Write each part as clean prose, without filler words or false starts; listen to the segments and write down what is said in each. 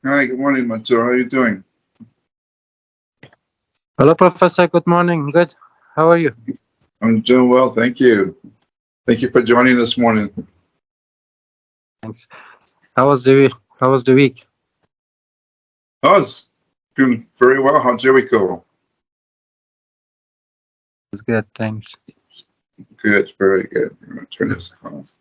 Hi, good morning, Mansoor. How are you doing? Hello, Professor. Good morning. Good. How are you? I'm doing well, thank you. Thank you for joining this morning. Thanks. How was the week? Oh, it's doing very well. How's your week going? It's good. Thanks. Good, very good. I'm going to turn this off.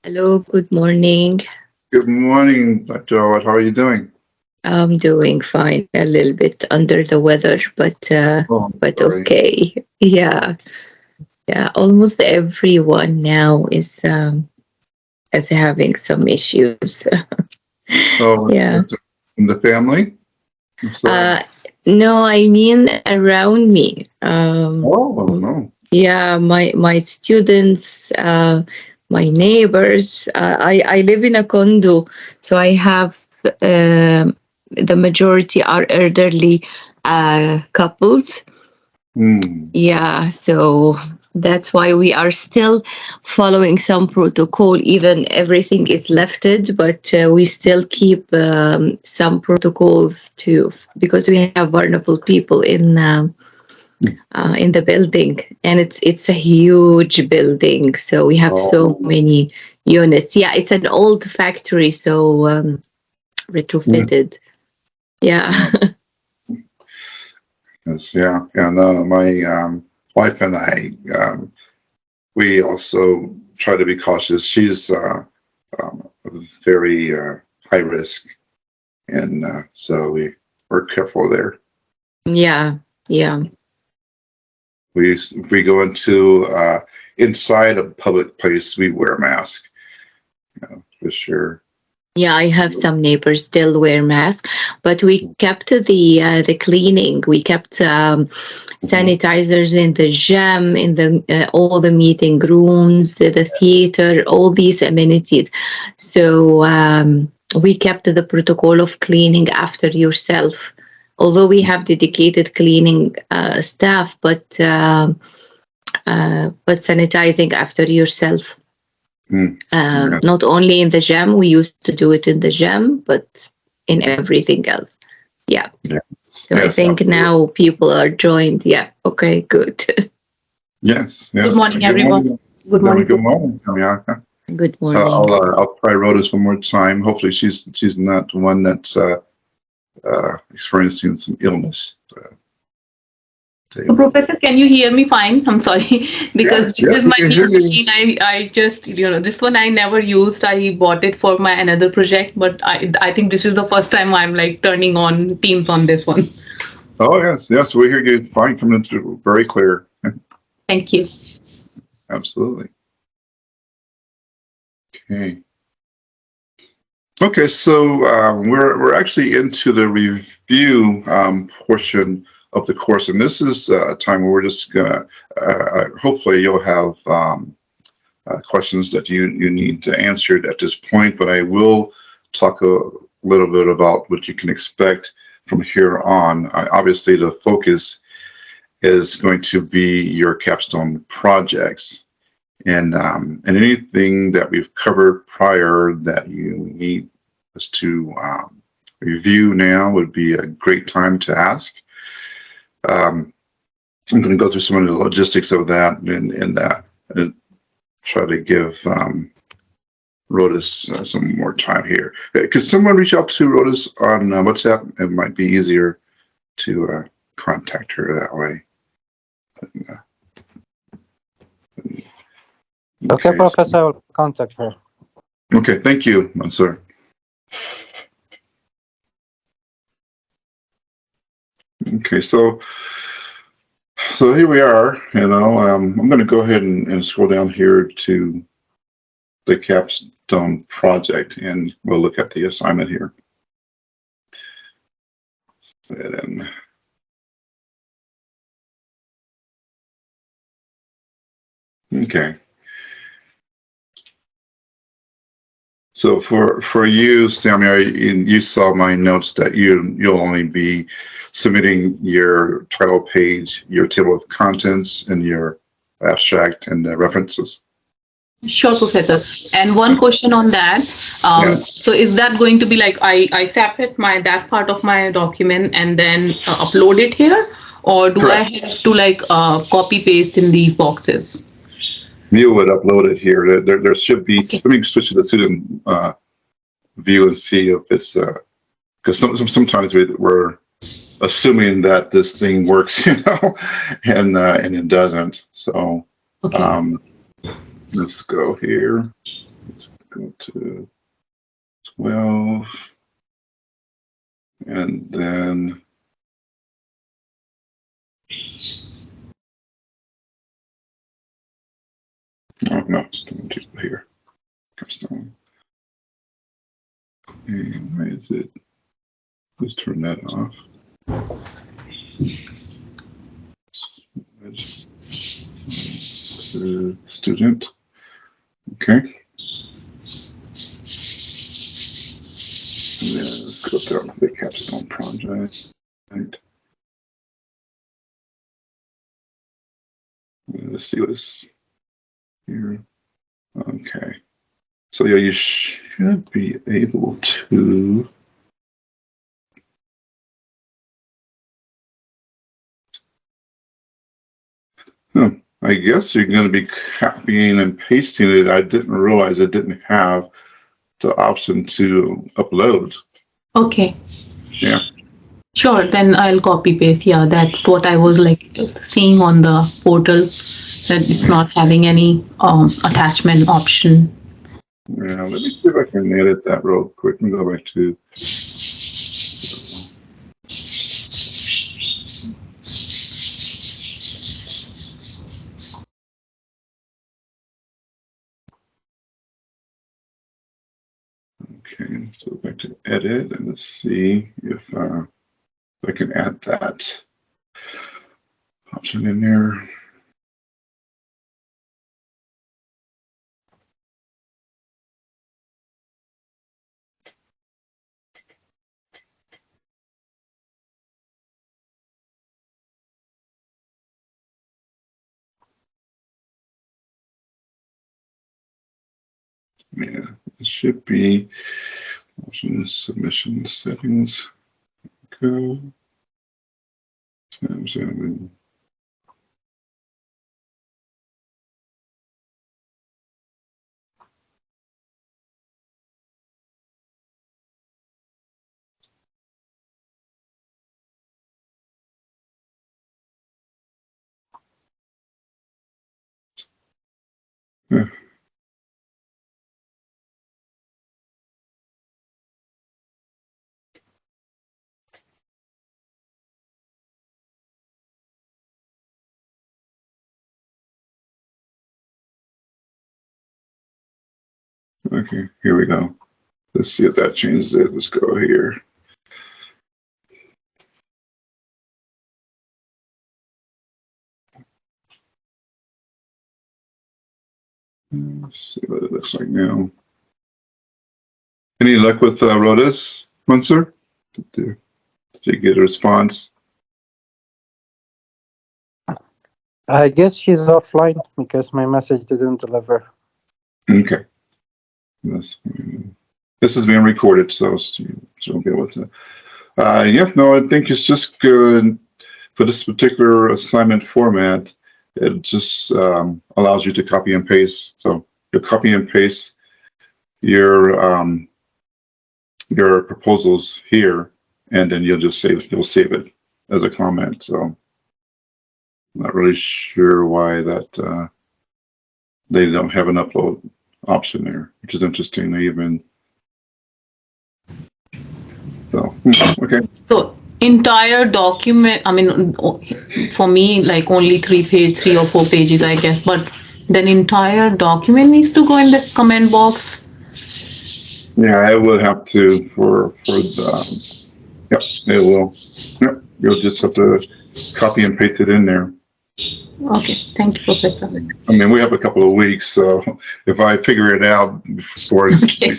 Hello, good morning. Good morning, Dr. Awaad. How are you doing? I'm doing fine. A little bit under the weather, but Sorry. okay. Yeah, almost everyone now is having some issues. Oh, Yeah. in the family? I'm sorry. No, I mean around me. Oh, no. Yeah, my students, my neighbors. I live in a condo, so I have the majority are elderly couples. Yeah, so that's why we are still following some protocol, even everything is lifted, but we still keep some protocols too, because we have vulnerable people in the building, and it's a huge building, so we have so many units. Yeah, it's an old factory, so retrofitted. Yeah. Yes, yeah. No, my wife and I, we also try to be cautious. She's very high risk, and so we're careful there. Yeah. If we go into inside a public place, we wear a mask, for sure. Yeah, I have some neighbors still wear masks, but we kept the cleaning. We kept sanitizers in the gym, in the all the meeting rooms, the theater, all these amenities. So we kept the protocol of cleaning after yourself. Although we have dedicated cleaning staff, but sanitizing after yourself. Yes. Not only in the gym, we used to do it in the gym, but in everything else. Yeah. So I think absolutely. now people are joined. Yeah. Okay, good. Yes. Good morning, everyone. Good morning, Tamiaka. Good morning. I'll try Rhodas one more time. Hopefully she's not the one that's experiencing some illness. Professor, can you hear me fine? I'm sorry, because this is my new machine. I just, this one I never used. I bought it for my another project, but I think this is the first time I'm like turning on Teams on this one. Oh, yes, we hear you fine, coming through very clear. Thank you. Absolutely. Okay, so we're actually into the review portion of the course, and this is a time where we're just gonna hopefully you'll have questions that you need to answer at this point, but I will talk a little bit about what you can expect from here on. Obviously, the focus is going to be your capstone projects. And anything that we've covered prior that you need us to review now would be a great time to ask. I'm going to go through some of the logistics of that and try to give Rhodas some more time here. Could someone reach out to Rhodas on WhatsApp? It might be easier to contact her that way. Okay, Professor, I will contact her. Okay, thank you, Mansoor. Okay, so here we are. I'm going to go ahead and scroll down here to the capstone project, and we'll look at the assignment here. Okay. So for you, Sammy, you saw my notes that you'll only be submitting your title page, your table of contents, and your abstract and references. Sure, Professor. And one question on that. Yeah. So is that going to be like I separate that part of my document and then upload it here, or do Correct. I have to like copy paste in these boxes? You would upload it here. There should be. Okay. Let me switch to the student view and see if it's because sometimes we're assuming that this thing works, and it doesn't. So Okay. let's go here. Let's go to 12, and then no, here. Capstone. And why is it? Let's turn that off. Student. Okay. And then let's go down to the capstone project. Right. Let's see what's here. Okay. So yeah, you should be able to. I guess you're going to be copying and pasting it. I didn't realize it didn't have the option to upload. Okay. Yeah. Sure. Then I'll copy paste. Yeah, that's what I was like seeing on the portal, that it's not having any attachment option. Yeah. Let me see if I can edit that real quick and go back to. Okay, so back to edit, and let's see if I can add that option in there. Yeah, it should be options, submission settings. Go. Yeah. Okay, here we go. Let's see if that changes it. Let's go here. Let's see what it looks like now. Any luck with Rodas, Windsor? Did you get a response? I guess she's offline because my message didn't deliver. Okay. This is being recorded, so she'll get with it. Yeah, no, I think it's just good for this particular assignment format. It just allows you to copy and paste. So you copy and paste your proposals here, and then you'll save it as a comment. So I'm not really sure why that they don't have an upload option there, which is interesting. They even so okay. So entire document, I mean, for me, like only 3 or 4 pages, I guess, but then entire document needs to go in this comment box. Yeah, I would have to for the yep, it will. Yep, you'll just have to copy and paste it in there. Okay, thank you, Professor. I mean, we have a couple of weeks, so if I figure it out before, Okay.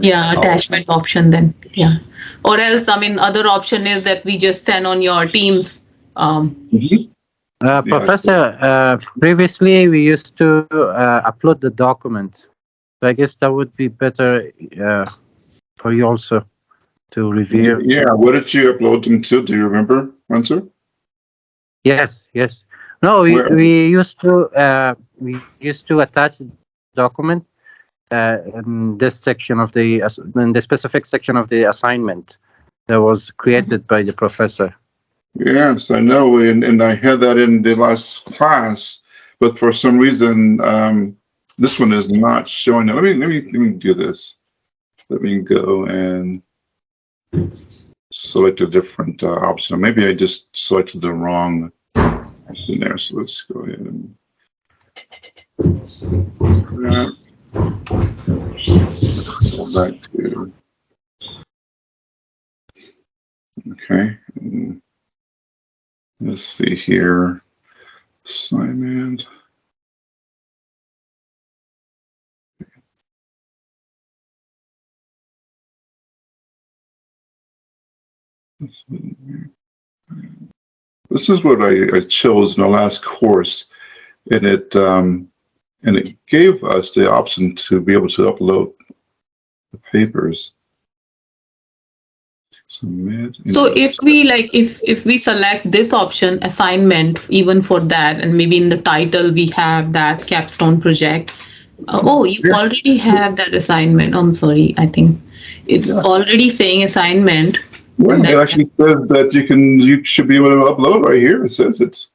Yeah, I'll- attachment option then. Yeah. Or else, I mean, other option is that we just send on your Teams. Mhm. Professor, previously we used to upload the document. So I guess that would be better for you also to review. Yeah, what did you upload them to? Do you remember, Windsor? Yes, yes. No, Where? we used to attach the document in this section of in the specific section of the assignment that was created by the professor. Yes, I know, and I had that in the last class, but for some reason, this one is not showing it. Let me do this. Let me go and select a different option. Maybe I just selected the wrong option there. So let's go ahead and go back to, okay. Let's see here. Assignment. This is what I chose in the last course, and it gave us the option to be able to upload the papers. Submit. So if we if we select this option, assignment, even for that, and maybe in the title we have that capstone project. Oh, you Yeah. already have that assignment. I'm sorry, I think it's Yeah. already saying assignment. Well, And it that- actually says that you should be able to upload right here. It says it's.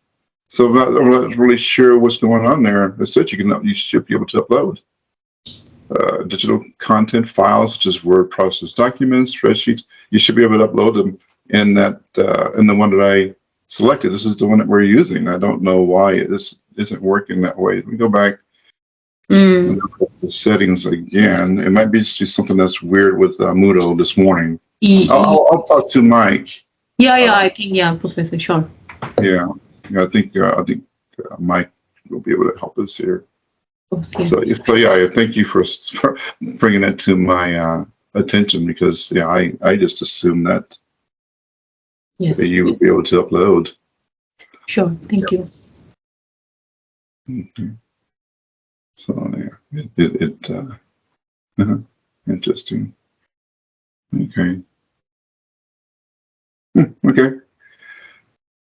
So I'm not really sure what's going on there. It says you should be able to upload digital content files such as Word process documents, spreadsheets. You should be able to upload them in that in the one that I selected. This is the one that we're using. I don't know why it isn't working that way. Let me go back and look at the settings again. It might be just something that's weird with Moodle this morning. I'll talk to Mike. Yeah, I think, yeah, Professor, sure. Yeah, I think Mike will be able to help us here. Okay. So yeah, I thank you for bringing it to my attention, because yeah, I just assumed that Yes, you would be able to upload. sure. Thank you. Mhm. So there, interesting. Okay. Okay.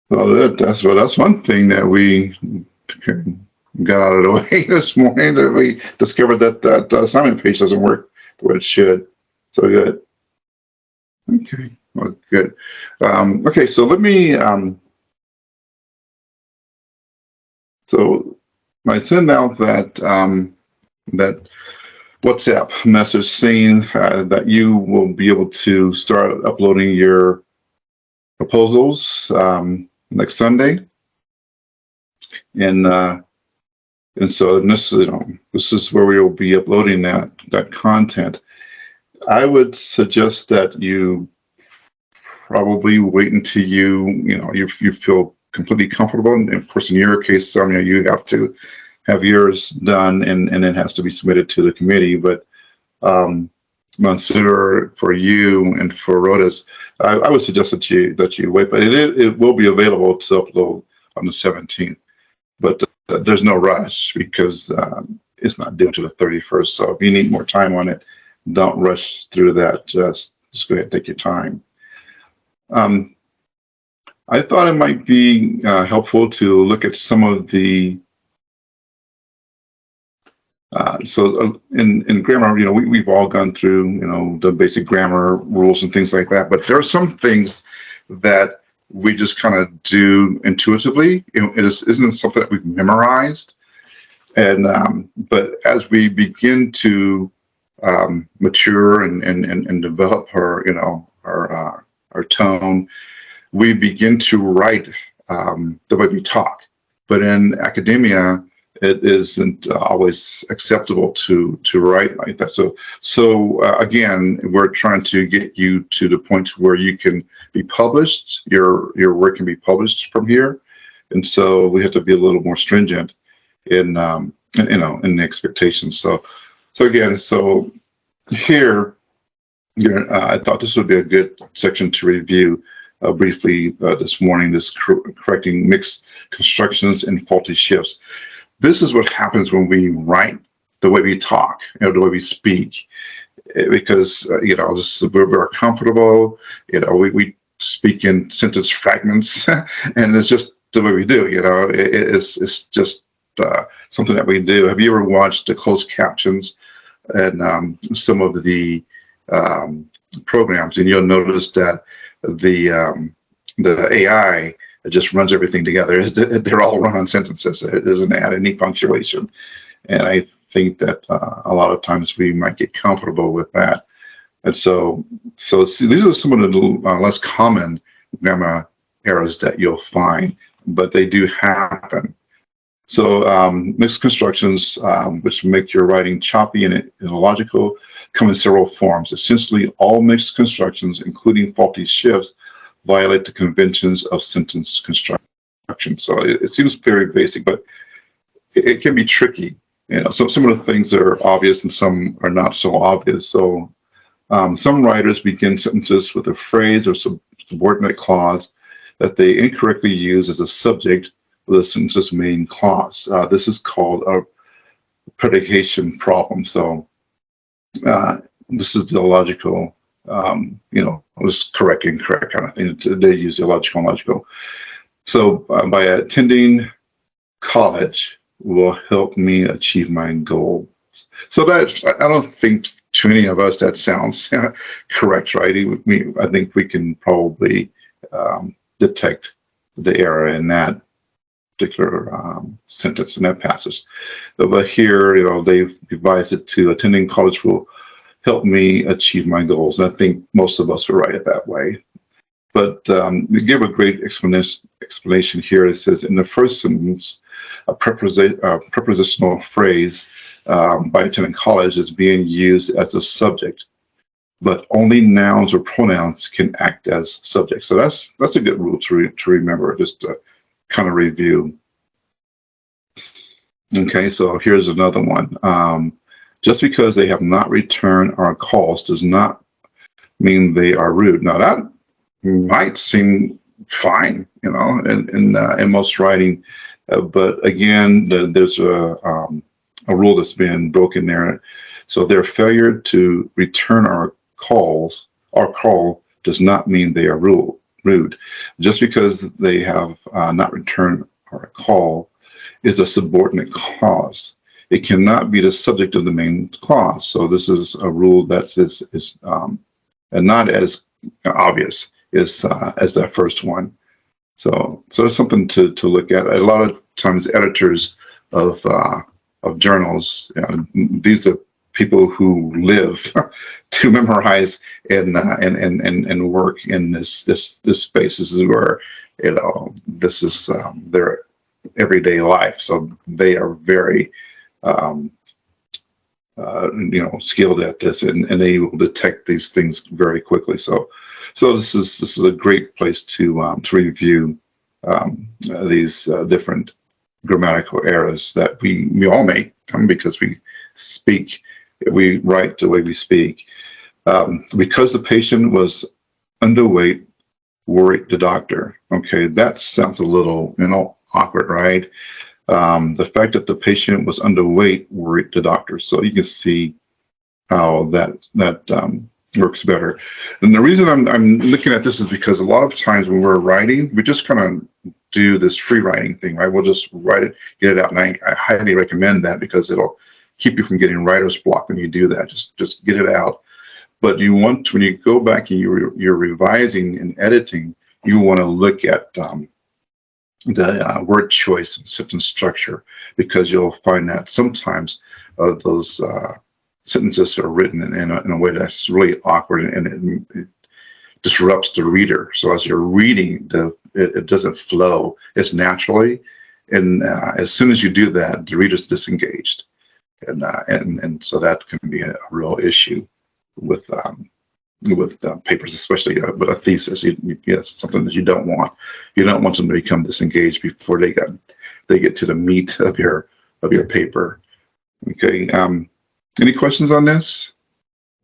Well, that's one thing that we got out of the way this morning, that we discovered that assignment page doesn't work the way it should. So good. Okay. Well, good. Okay. So let me. So I send out that that WhatsApp message saying that you will be able to start uploading your proposals next Sunday, and so this is where we will be uploading that content. I would suggest that you probably wait until you feel completely comfortable. And of course, in your case, Sonia, you have to have yours done, and it has to be submitted to the committee. But Mansoor, for you and for Rodas, I would suggest that you wait. But it will be available to upload on the 17th. But there's no rush, because it's not due to the 31st. So if you need more time on it, don't rush through that. Just go ahead and take your time. I thought it might be helpful to look at some of the in grammar. We've all gone through the basic grammar rules and things like that. But there are some things that we just kind of do intuitively. It isn't something that we've memorized. And but as we begin to mature and develop our tone, we begin to write the way we talk. But in academia, it isn't always acceptable to write like that. So again, we're trying to get you to the point where you can be published. Your work can be published from here, And so we have to be a little more stringent in in the expectations. So again, so here, I thought this would be a good section to review briefly this morning. This correcting mixed constructions and faulty shifts. This is what happens when we write the way we talk, the way we speak, because we're very comfortable. We speak in sentence fragments, and it's just the way we do. It's just something that we do. Have you ever watched the closed captions and some of the programs, and you'll notice that the AI just runs everything together. They're all run-on sentences. It doesn't add any punctuation, and I think that a lot of times we might get comfortable with that. And so see, these are some of the less common grammar errors that you'll find, but they do happen. So mixed constructions, which make your writing choppy and illogical, come in several forms. Essentially, all mixed constructions, including faulty shifts, violate the conventions of sentence construction. So it seems very basic, but it can be tricky. So some of the things are obvious and some are not so obvious. So some writers begin sentences with a phrase or subordinate clause that they incorrectly use as a subject with a sentence's main clause. This is called a predication problem. So this is the logical, was correct, incorrect kind of thing. They use the logical and logical. So by attending college will help me achieve my goals. So that, I don't think to any of us that sounds correct, right? I think we can probably detect the error in that particular sentence in that passage. But here, they've revised it to attending college will help me achieve my goals. And I think most of us will write it that way. But they give a great explanation here. It says in the first sentence, a prepositional phrase by attending college is being used as a subject, but only nouns or pronouns can act as subjects. So that's a good rule to remember, just to kind of review. Okay, so here's another one. Just because they have not returned our calls does not mean they are rude. Now that might seem fine, in most writing, but again, there's a rule that's been broken there. So their failure to return our call does not mean they are rude. Just because they have not returned our call is a subordinate clause. It cannot be the subject of the main clause. So this is a rule that is not as obvious as that first one. So it's something to look at. A lot of times, editors of journals, these are people who live to memorize and work in this space. This is where this is their everyday life. So they are very skilled at this, and they will detect these things very quickly. So this is a great place to review these different grammatical errors that we all make because we write the way we speak. Because the patient was underweight, worried the doctor. Okay, that sounds a little awkward, right? The fact that the patient was underweight worried the doctor. So you can see how that works better. And the reason I'm looking at this is because a lot of times when we're writing, we just kind of do this free writing thing, right? We'll just write it, get it out, and I highly recommend that because it'll keep you from getting writer's block when you do that. Just get it out. But when you go back and you're revising and editing, you want to look at the word choice and sentence structure, because you'll find that sometimes those sentences are written in a way that's really awkward and it disrupts the reader. So as you're reading, it doesn't flow as naturally, and as soon as you do that, the reader's disengaged, and so that can be a real issue with papers, especially with a thesis. Yes, something that you don't want. You don't want them to become disengaged before they get to the meat of your paper. Okay. Any questions on this?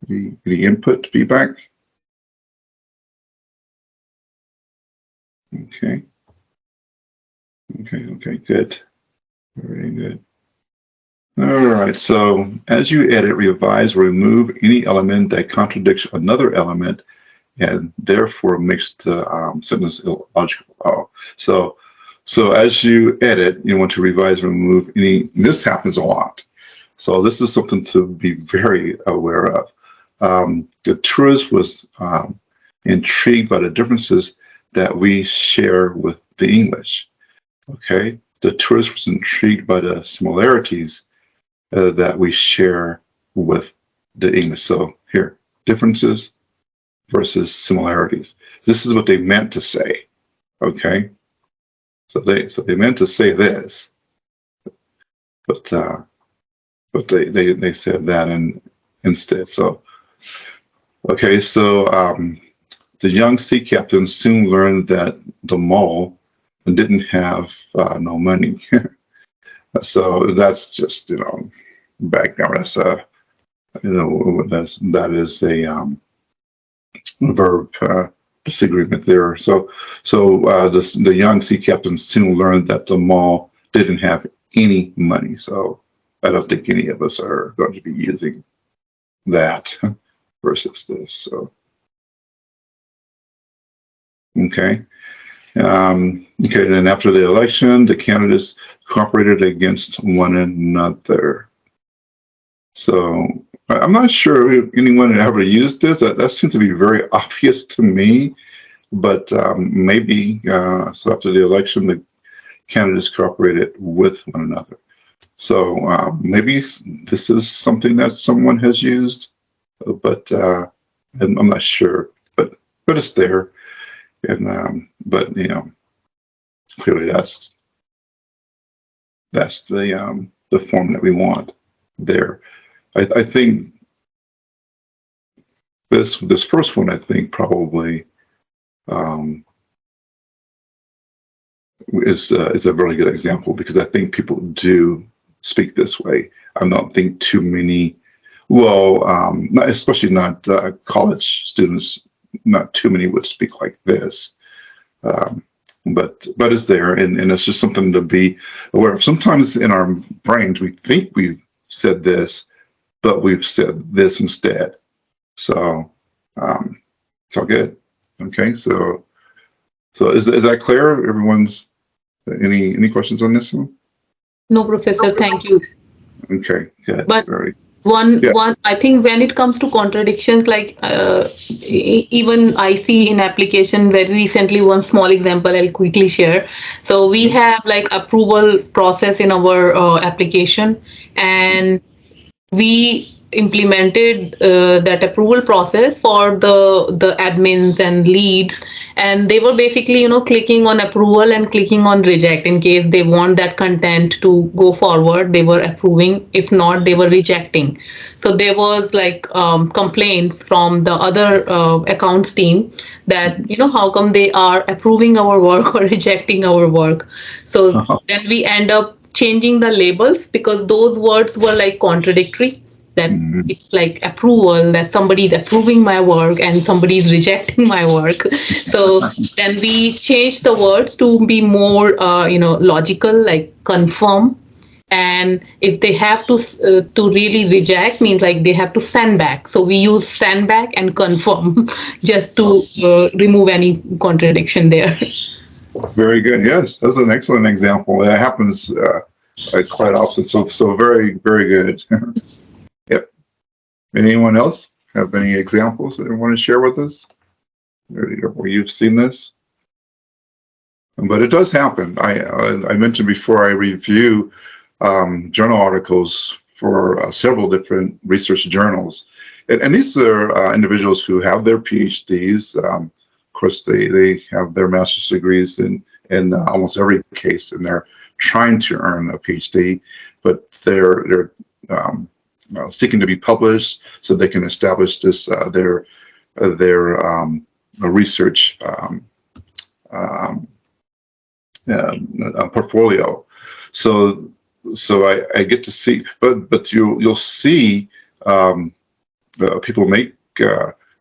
Any input, feedback? Okay. Okay, good. Very good. All right, so as you edit, revise, or remove any element that contradicts another element and therefore makes the sentence illogical. So as you edit, you want to revise and remove any, this happens a lot. So this is something to be very aware of. The tourist was intrigued by the differences that we share with the English. Okay, the tourist was intrigued by the similarities that we share with the English. So here, differences versus similarities. This is what they meant to say. Okay, so they meant to say this, but they said that instead. So okay, so the young sea captain soon learned that the mole didn't have no money. So that's just, background. That's that is a verb disagreement there. So the young sea captain soon learned that the mole didn't have any money. So I don't think any of us are going to be using that versus this. So okay. Okay, then after the election, the candidates cooperated against one another. So I'm not sure if anyone had ever used this. That seems to be very obvious to me, but maybe so after the election, the candidates cooperated with one another. So maybe this is something that someone has used, but I'm not sure. But it's there. And but clearly that's the form that we want there. I think this first one, I think probably is a really good example, because I think people do speak this way. I don't think too many, especially not college students, not too many would speak like this, but it's there, and it's just something to be aware of. Sometimes in our brains we think we've said this, but we've said this instead. So it's all good. Okay, so is that clear? Everyone's any questions on this one? No, Professor, thank you. Okay, good. But Very. One, I think when it comes to contradictions, like even I see in application very recently, one small example I'll quickly share. So we have like approval process in our application, and we implemented that approval process for the admins and leads, and they were basically clicking on approval and clicking on reject in case they want that content to go forward. They were approving, if not they were rejecting. So there was like complaints from the other accounts team that how come they are approving our work or rejecting our work. So then we end up changing the labels, because those words were like contradictory, that it's like approval, that somebody's approving my work and somebody's rejecting my work. So then we changed the words to be more logical, like confirm, and if they have to really reject, means like they have to send back. So we use send back and confirm just to remove any contradiction there. Very good. Yes, that's an excellent example. It happens quite often. So very, very good. Yep. Anyone else have any examples that they want to share with us where you've seen this? But it does happen. I mentioned before, I review journal articles for several different research journals, and these are individuals who have their PhDs. Of course, they have their master's degrees in almost every case, and they're trying to earn a PhD, but they're seeking to be published so they can establish this their their research portfolio. So I get to see, but you'll see people make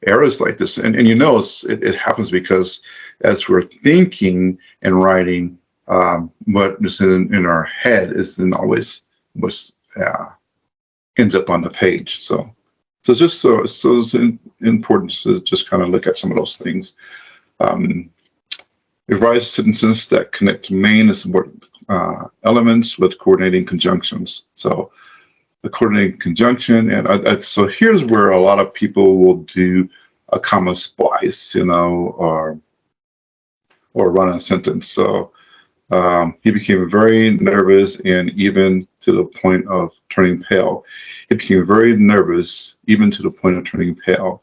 errors like this, and you know it happens because as we're thinking and writing, what is in our head isn't always what ends up on the page. So it's important to just kind of look at some of those things. Revise sentences that connect main and subordinate elements with coordinating conjunctions. So the coordinating conjunction, and so here's where a lot of people will do a comma splice, or run a sentence. So he became very nervous, and even to the point of turning pale. He became very nervous, even to the point of turning pale.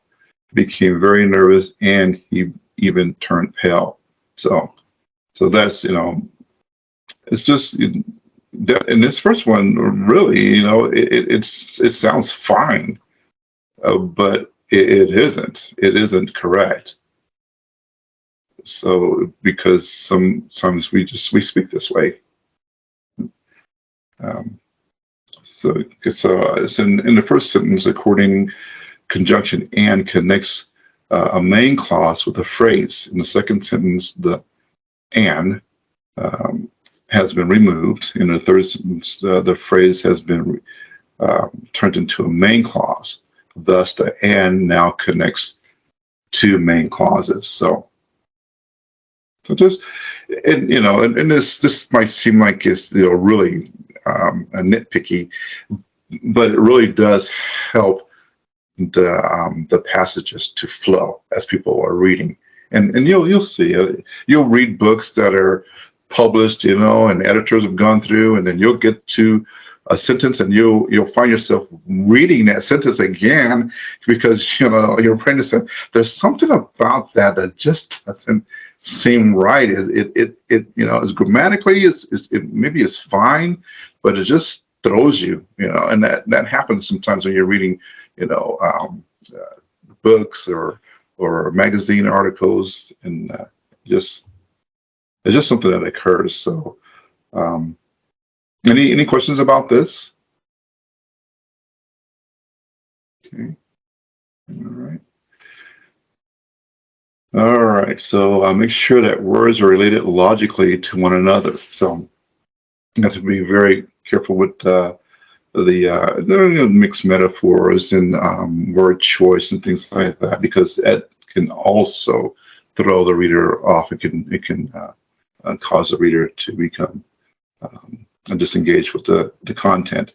He became very nervous, and he even turned pale. So that's, it's just that in this first one, really, it sounds fine, but it isn't. It isn't correct. So because sometimes we speak this way. So it's in the first sentence, according conjunction and connects a main clause with a phrase. In the second sentence, the and has been removed. In the third sentence, the phrase has been turned into a main clause. Thus, the and now connects two main clauses. So just, and this might seem like it's really a nitpicky, but it really does help the passages to flow as people are reading. And you'll see, you'll read books that are published, and editors have gone through, and then you'll get to a sentence and you'll find yourself reading that sentence again because your brain is saying there's something about that just doesn't seem right. It is grammatically maybe it's fine, but it just throws you, and that happens sometimes when you're reading books or magazine articles, and it's just something that occurs. So any questions about this? Okay. All right. So make sure that words are related logically to one another. So you have to be very careful with the mixed metaphors and word choice and things like that, because that can also throw the reader off. It can cause the reader to become disengaged with the content.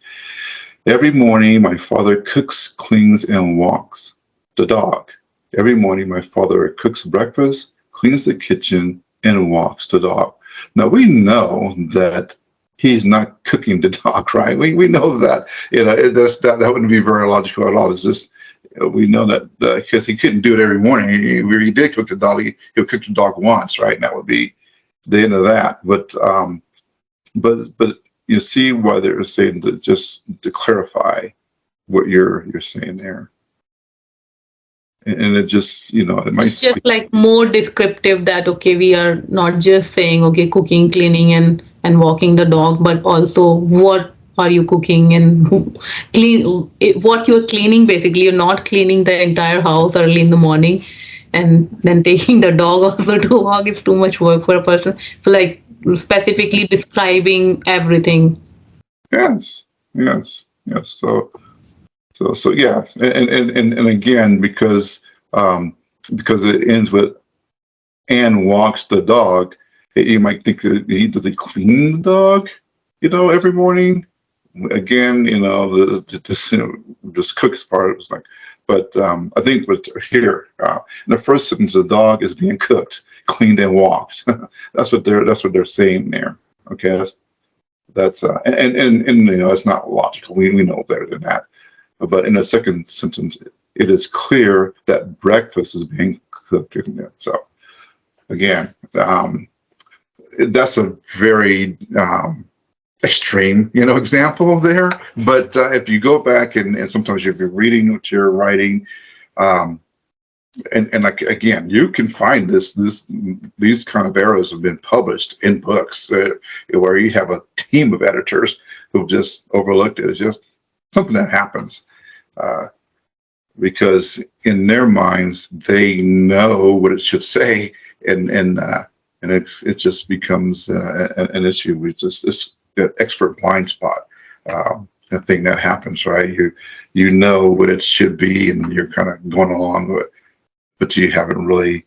Every morning, my father cooks, cleans, and walks the dog. Every morning, my father cooks breakfast, cleans the kitchen, and walks the dog. Now, we know that he's not cooking the dog, right? We know that. That wouldn't be very logical at all. It's just, we know that because he couldn't do it every morning. He did cook the dog. He'll cook the dog once, right? And that would be the end of that. But you see why they're saying that, just to clarify what you're saying there. And it just, it might. It's just like more descriptive that, okay, we are not just saying, okay, cooking, cleaning, and walking the dog, but also what are you cooking and what you're cleaning. Basically, you're not cleaning the entire house early in the morning and then taking the dog also to walk. It's too much work for a person. So like specifically describing everything. Yes. So yeah, and again, because it ends with and walks the dog, you might think that does he clean the dog, every morning? Again, this cooks part was like, but I think here in the first sentence, the dog is being cooked, cleaned, and walked. That's what they're saying there. Okay, that's and it's not logical. We know better than that. But in the second sentence, it is clear that breakfast is being cooked in there. So again, that's a very extreme, example there. But if you go back and sometimes if you're reading what you're writing, and like again, you can find these kind of errors have been published in books where you have a team of editors who've just overlooked it. It's just something that happens because in their minds they know what it should say, and it just becomes an issue with just this expert blind spot. The thing that happens, right? You know what it should be, and you're kind of going along with it, but you haven't really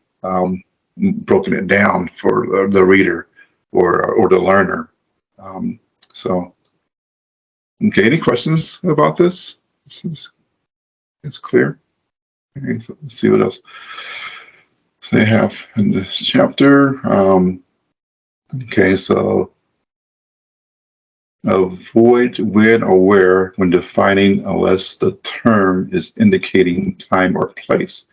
broken it down for the reader or the learner. So, okay, any questions about this? It's clear. Okay, so let's see what else they have in this chapter. Okay, so avoid when or where when defining unless the term is indicating time or place.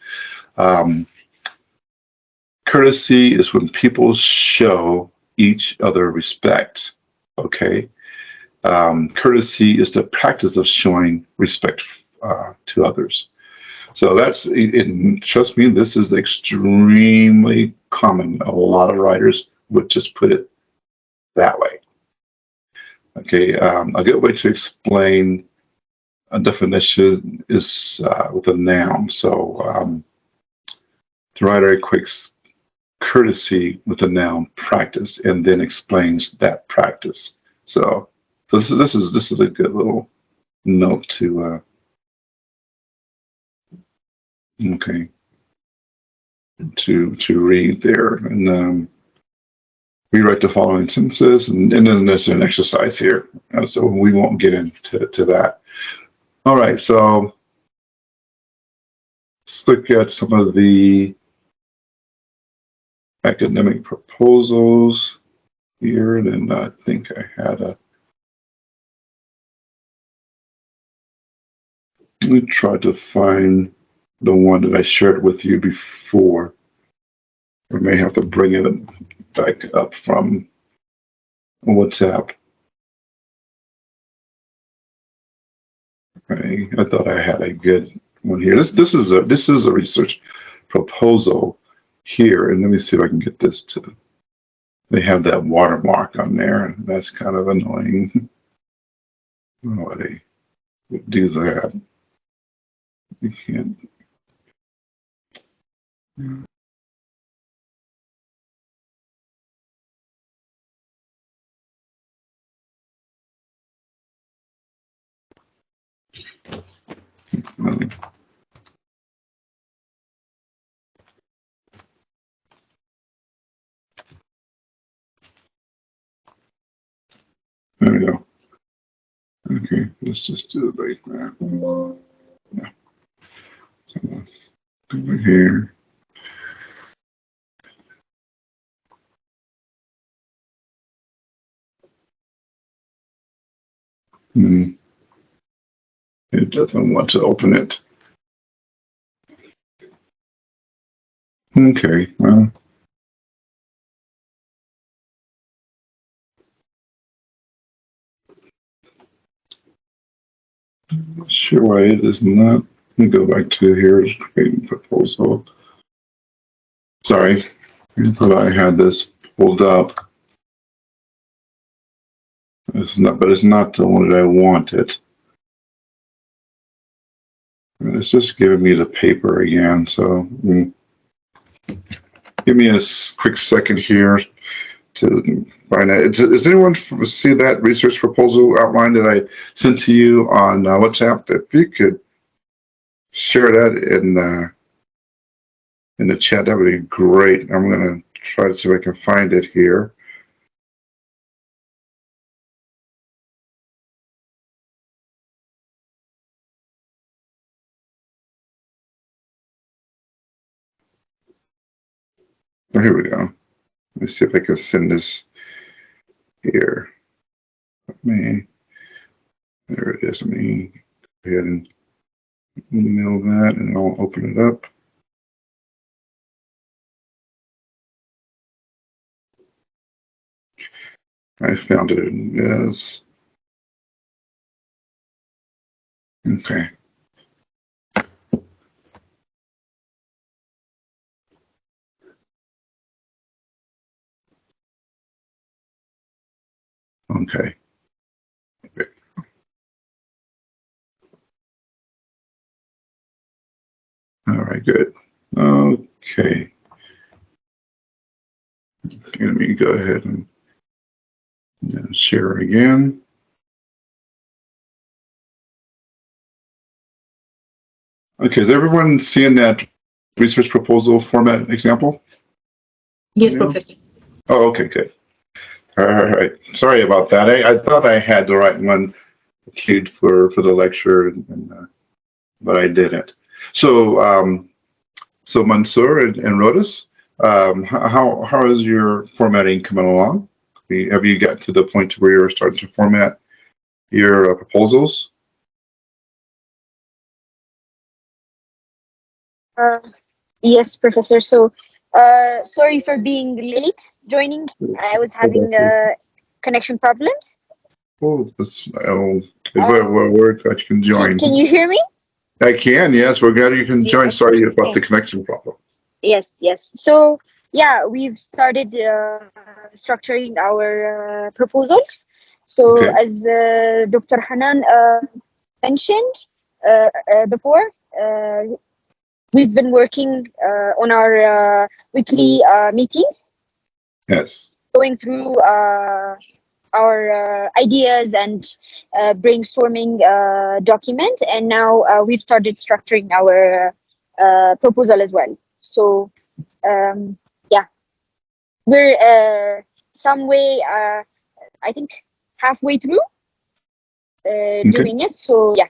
Courtesy is when people show each other respect. Okay. Courtesy is the practice of showing respect to others. So trust me, this is extremely common. A lot of writers would just put it that way. Okay, a good way to explain a definition is with a noun. So the writer equates courtesy with a noun practice and then explains that practice. So this is a good little note to okay to read there, and rewrite the following sentences, and then there's an exercise here, so we won't get into that. All right, so let's look at some of the academic proposals here, and I think I had let me try to find the one that I shared with you before. We may have to bring it back up from WhatsApp. Okay, I thought I had a good one here. This is a research proposal here, and let me see if I can get this to. They have that watermark on there, and that's kind of annoying. Oh, they would do that. You can't. There we go. Okay, let's just do it right now. Yeah. So over here. It doesn't want to open it. Okay, well. I'm not sure why it is not. Let me go back to here, creating proposal. Sorry, I thought I had this pulled up. It's not, but it's not the one that I wanted. It's just giving me the paper again, so give me a quick second here to find it. Does anyone see that research proposal outline that I sent to you on WhatsApp? If you could share that in the chat, that would be great. I'm going to try to see if I can find it here. Oh, here we go. Let me see if I can send this here. There it is. Let me go ahead and email that, and I'll open it up. I found it. Yes. Okay. Okay. All right, good. Okay. Let me go ahead and share again. Okay, is everyone seeing that research proposal format example? Yes, Yeah. Professor. Oh, okay, good. All right. Sorry about that. I thought I had the right one queued for the lecture, but I didn't. So, so Mansoor and Rodas, how is your formatting coming along? Have you got to the point where you're starting to format your proposals? Yes, Professor. So, sorry for being late joining. I was having connection problems. Oh, we're glad you can join. Can you hear me? I can, yes. We're glad you can join. Yes. Sorry about Okay. the connection problem. Yes, yes. So, yeah, we've started structuring our proposals. So, Okay. as Dr. Hanan mentioned before, we've been working on our weekly meetings, Yes. going through our ideas and brainstorming document, and now we've started structuring our proposal as well. So yeah, we're some way, I think, halfway through doing it. So yeah,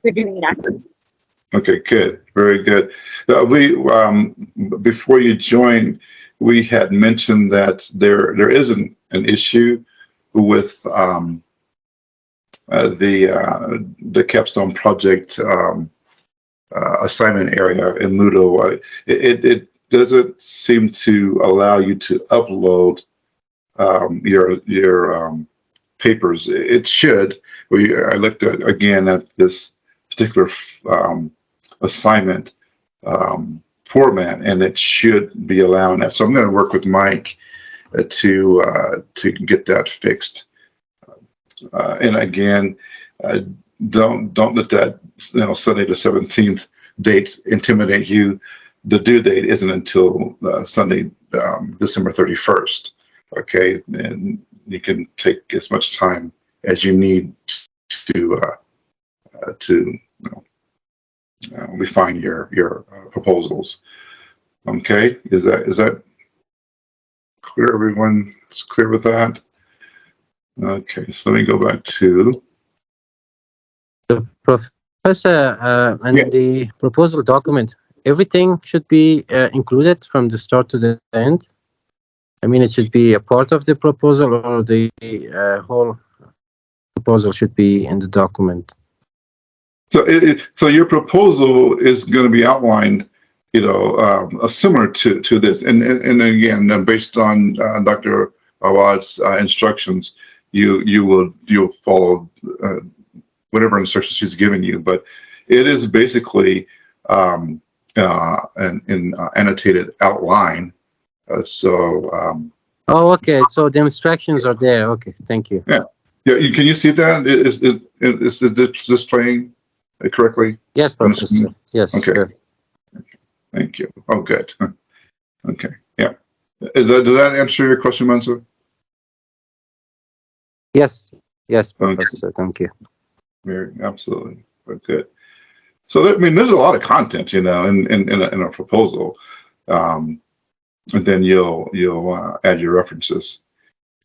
we're doing that. Okay, good. Very good. We before you joined, we had mentioned that there is an issue with the capstone project assignment area in Moodle. It doesn't seem to allow you to upload your papers. It should. I looked at again at this particular assignment format, and it should be allowing that. So I'm going to work with Mike to get that fixed. And again, don't let that Sunday the 17th date intimidate you. The due date isn't until Sunday, December 31st. Okay, and you can take as much time as you need to refine your proposals. Okay, is that clear? Everyone is clear with that? Okay, so let me go back to The Professor, and Yes. the proposal document, everything should be included from the start to the end. I mean, it should be a part of the proposal, or the whole proposal should be in the document. So so your proposal is going to be outlined, similar to this, and again, based on Dr. Awaad's instructions, you'll follow whatever instructions she's given you, but it is basically an annotated outline. Oh, okay. So the instructions are there. Okay, thank you. Yeah. Can you see that? Is this displaying correctly? Yes, Professor. Yes. Okay. Sure. Thank you. Oh, good. Okay. Yeah. Does that answer your question, Mansoor? Yes. Yes, Okay. Professor. Thank you. Very absolutely. But good. So there's a lot of content, in a proposal, and then you'll add your references.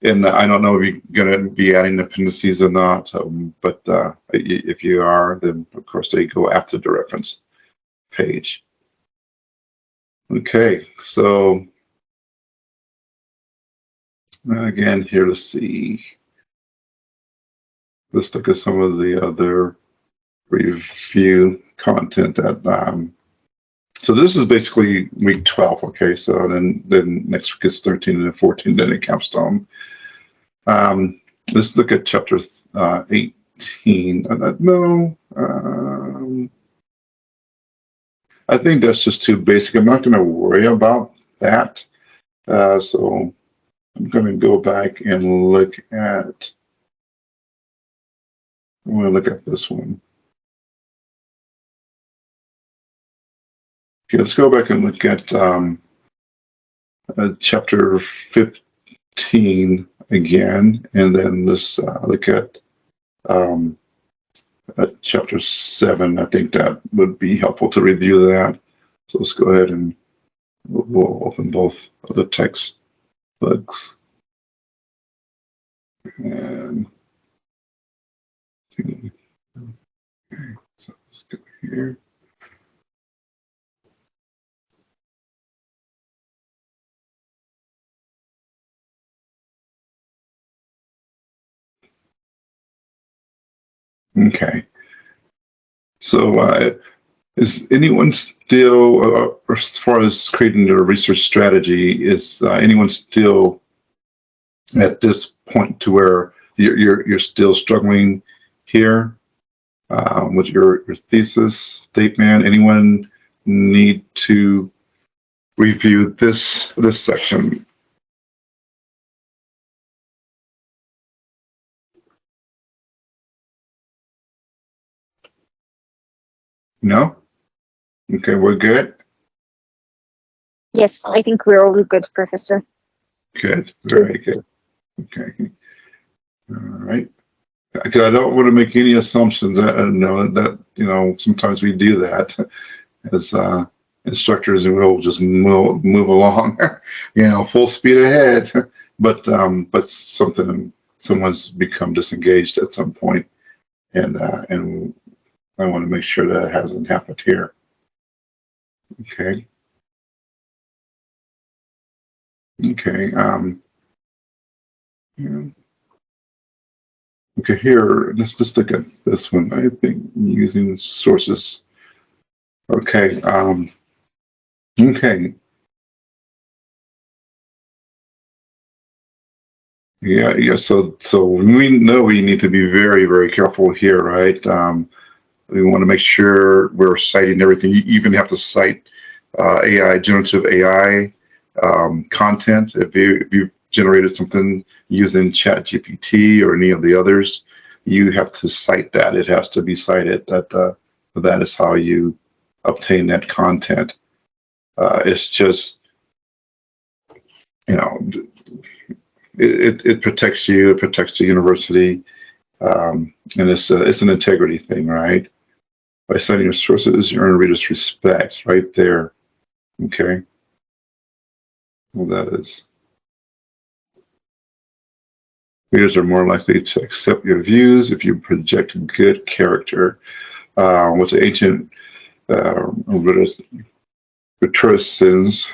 And I don't know if you're going to be adding appendices or not, but if you are, then of course they go after the reference page. Okay, so again, here to see. Let's look at some of the other review content that. So this is basically week 12. Okay, so then next week is 13 and 14. Then it capstone. Let's look at chapter 18. No, I think that's just too basic. I'm not going to worry about that. So I'm going to go back and look at. I'm going to look at this one. Okay, let's go back and look at chapter 15 again, and then let's look at chapter 7. I think that would be helpful to review that. So let's go ahead and we'll open both of the text books. And okay, so let's go here. Okay. So is anyone still, as far as creating their research strategy, is anyone still at this point to where you're still struggling here with your thesis statement? Anyone need to review this section? No? Okay, we're good. Yes, I think we're all good, Professor. Good, very good. Okay, all right. Because I don't want to make any assumptions. I know that sometimes we do that as instructors, and we'll just move along, full speed ahead. But someone's become disengaged at some point, and I want to make sure that hasn't happened here. Okay. Okay. Yeah. Okay, here, let's just look at this one. I think using sources. Okay. Okay. Yeah. So we know we need to be very, very careful here, right? We want to make sure we're citing everything. You even have to cite AI, generative AI content. If you've generated something using ChatGPT or any of the others, you have to cite that. It has to be cited. That is how you obtain that content. It's just, it protects you. It protects the university, and it's an integrity thing, right? By citing your sources, you earn readers' respect right there. Okay. Well, that is. Readers are more likely to accept your views if you project good character. What's the ancient rhetoricians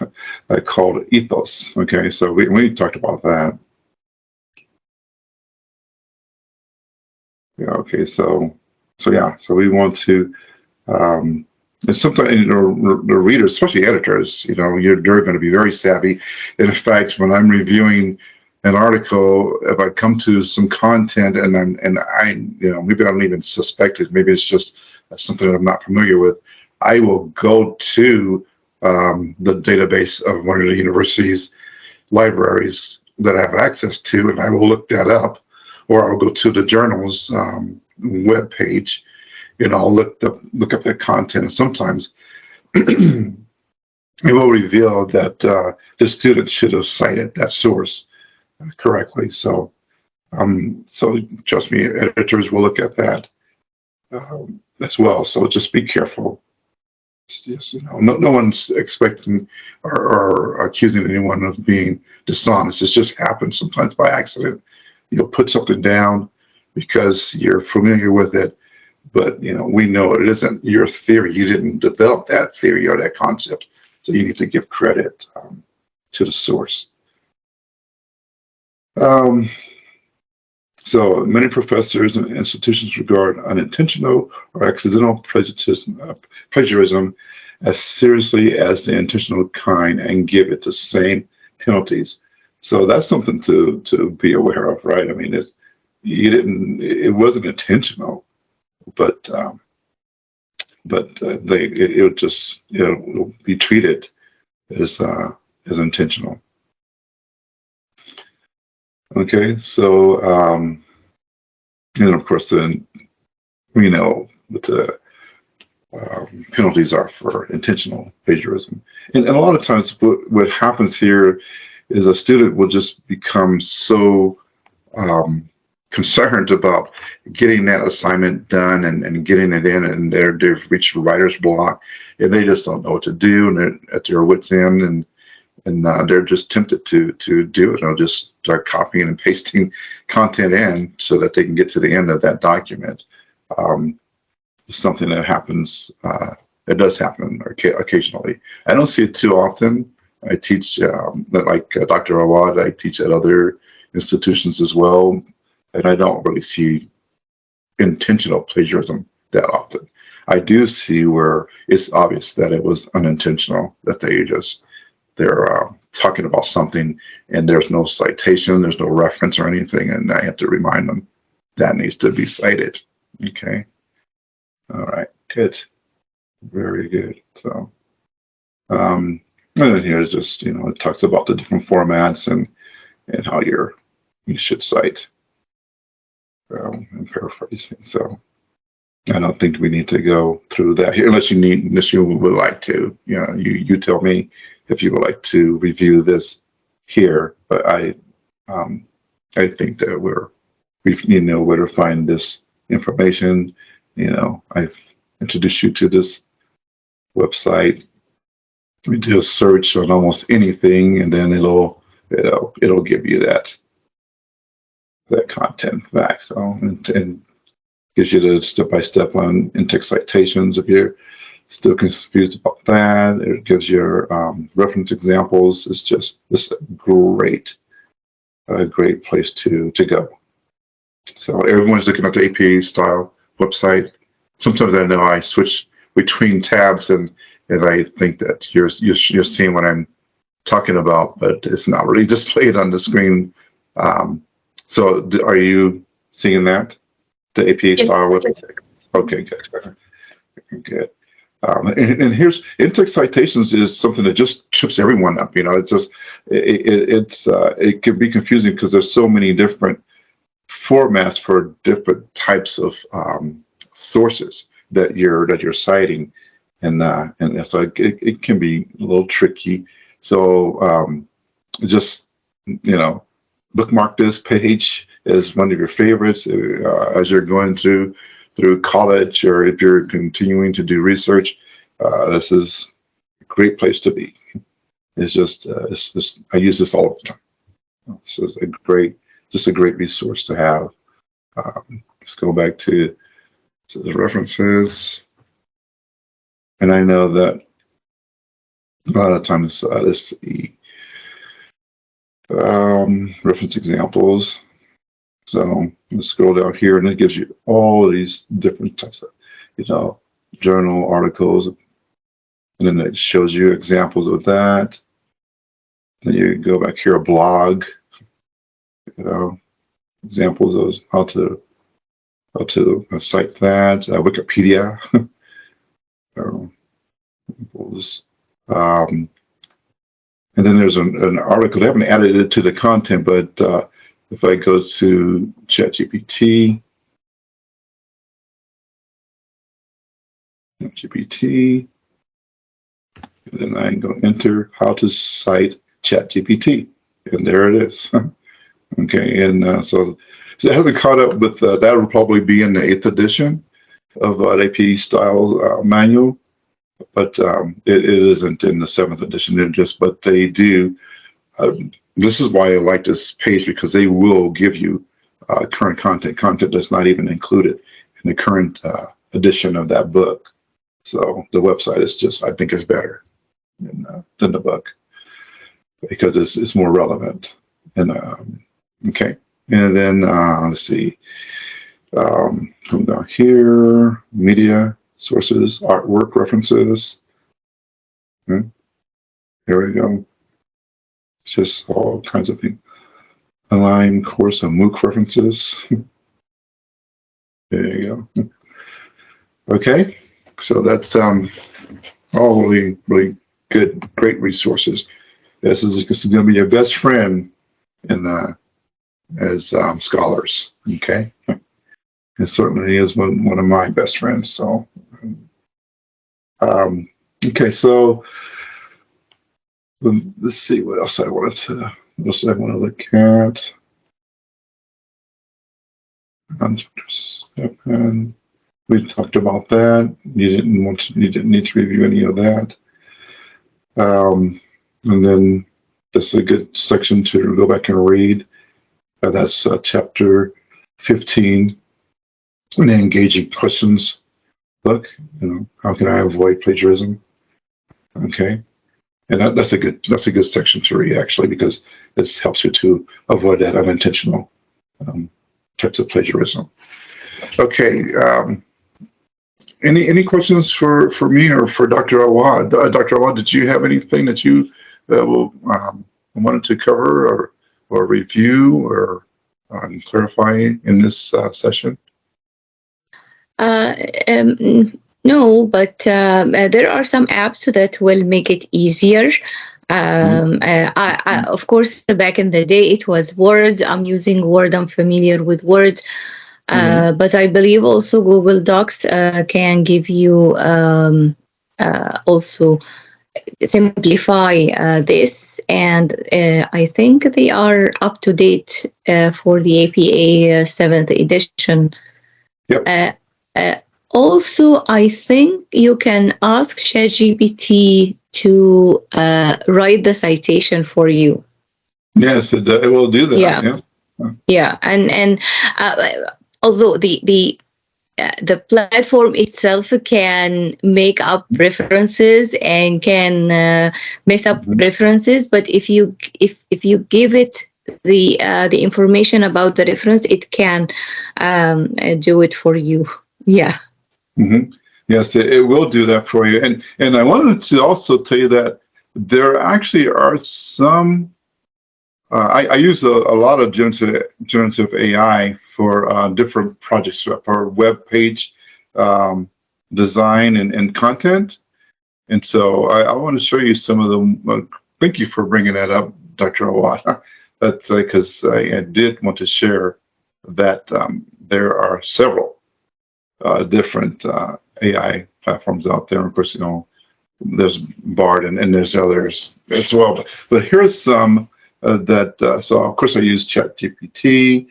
called ethos. Okay, so we talked about that. Yeah. Okay. So we want to. And sometimes the readers, especially editors, they're going to be very savvy. And in fact, when I'm reviewing an article, if I come to some content and I maybe I don't even suspect it, maybe it's just something that I'm not familiar with, I will go to the database of one of the university's libraries that I have access to, and I will look that up, or I'll go to the journal's web page, I'll look up their content, and sometimes it will reveal that the student should have cited that source correctly. So trust me, editors will look at that as well. So just be careful. Yes, no one's expecting or accusing anyone of being dishonest. It just happens sometimes by accident. You'll put something down because you're familiar with it, but we know it isn't your theory. You didn't develop that theory or that concept, so you need to give credit to the source. So many professors and institutions regard unintentional or accidental plagiarism as seriously as the intentional kind and give it the same penalties. So that's something to be aware of, right? I mean, it wasn't intentional, but it'll just it'll be treated as intentional. Okay, so and of course, then we know what the penalties are for intentional plagiarism. And a lot of times, what happens here is a student will just become so concerned about getting that assignment done and getting it in, and they've reached writer's block, and they just don't know what to do, and they're at their wits' end, and they're just tempted to do it. They'll just start copying and pasting content in so that they can get to the end of that document. Something that happens, it does happen occasionally. I don't see it too often. I teach, like Dr. Awaad, I teach at other institutions as well, and I don't really see intentional plagiarism that often. I do see where it's obvious that it was unintentional, that they're talking about something and there's no citation, there's no reference or anything, and I have to remind them that needs to be cited. Okay. All right, good. Very good. So, and then here is just, it talks about the different formats and how you should cite and paraphrase things. So I don't think we need to go through that here unless you would like to. You tell me if you would like to review this here. But I think that we need to know where to find this information. I've introduced you to this website. We do a search on almost anything, and then it'll give you that content back. So and gives you the step-by-step on in-text citations if you're still confused about that. It gives you reference examples. It's a great place to go. So everyone's looking at the APA style website. Sometimes I know I switch between tabs and I think that you're seeing what I'm talking about, but it's not really displayed on the screen. So are you seeing that? The APA style website? Okay, good. And here's in-text citations is something that just trips everyone up. It's just it can be confusing because there's so many different formats for different types of sources that you're citing, and so it can be a little tricky. So just bookmark this page as one of your favorites as you're going through college, or if you're continuing to do research. This is a great place to be. It's just I use this all the time. This is a great resource to have. Let's go back to the references, and I know that a lot of times this reference examples. So let's scroll down here, and it gives you all of these different types of, journal articles, and then it shows you examples of that. Then you go back here, a blog, examples of how to cite that, Wikipedia, examples. And then there's an article. They haven't added it to the content, but if I go to ChatGPT, and then I go enter how to cite ChatGPT, and there it is. Okay, and so it hasn't caught up with that. Will probably be in the 8th edition of AP style manual, but it isn't in the 7th edition. But they do. This is why I like this page, because they will give you current content that's not even included in the current edition of that book. So the website is just, I think, is better than the book because it's more relevant. And okay, and then let's see, come down here, media sources, artwork references. Here we go. Just all kinds of things. Align course and MOOC references. There you go. Okay, so that's all really good, great resources. This is going to be your best friend in as scholars. Okay, it certainly is one of my best friends. So, okay, so let's see what else I want to look at. And we talked about that. You didn't need to review any of that. And then this is a good section to go back and read. That's chapter 15. And the engaging questions book. How can I avoid plagiarism? Okay, and that's a good section to read, actually, because this helps you to avoid that unintentional types of plagiarism. Okay. Any questions for me or for Dr. Awaad? Dr. Awaad, did you have anything that you wanted to cover or review or clarify in this session? No, but there are some apps that will make it easier. Of course, back in the day, it was Word. I'm using Word. I'm familiar with Word. But I believe also Google Docs can give you also simplify this. And I think they are up to date for the APA 7th edition. Yep. Also, I think you can ask ChatGPT to write the citation for you. Yes, it will do that. Yeah, and although the platform itself can make up references and can mess up references, but if you give it the information about the reference, it can do it for you. Yeah. Yes, it will do that for you. And I wanted to also tell you that there actually are some. I use a lot of generative AI for different projects, for web page design and content. And so I want to show you some of them. Thank you for bringing that up, Dr. Awaad. That's because I did want to share that there are several different AI platforms out there. Of course, there's Bard and there's others as well. But here's some so of course I use ChatGPT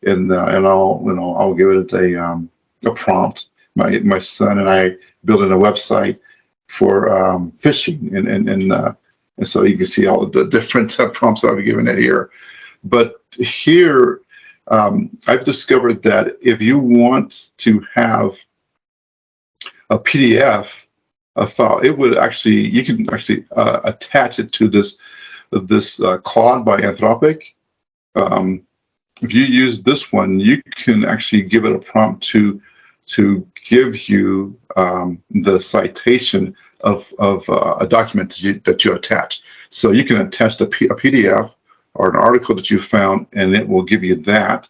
and I'll give it a prompt. My son and I building a website for fishing and so you can see all of the different prompts I've given it here. But here I've discovered that if you want to have a PDF, a file, you can actually attach it to this Claude by Anthropic. If you use this one, you can actually give it a prompt to give you the citation of a document that you attach. So you can attach a PDF or an article that you found, and it will give you that.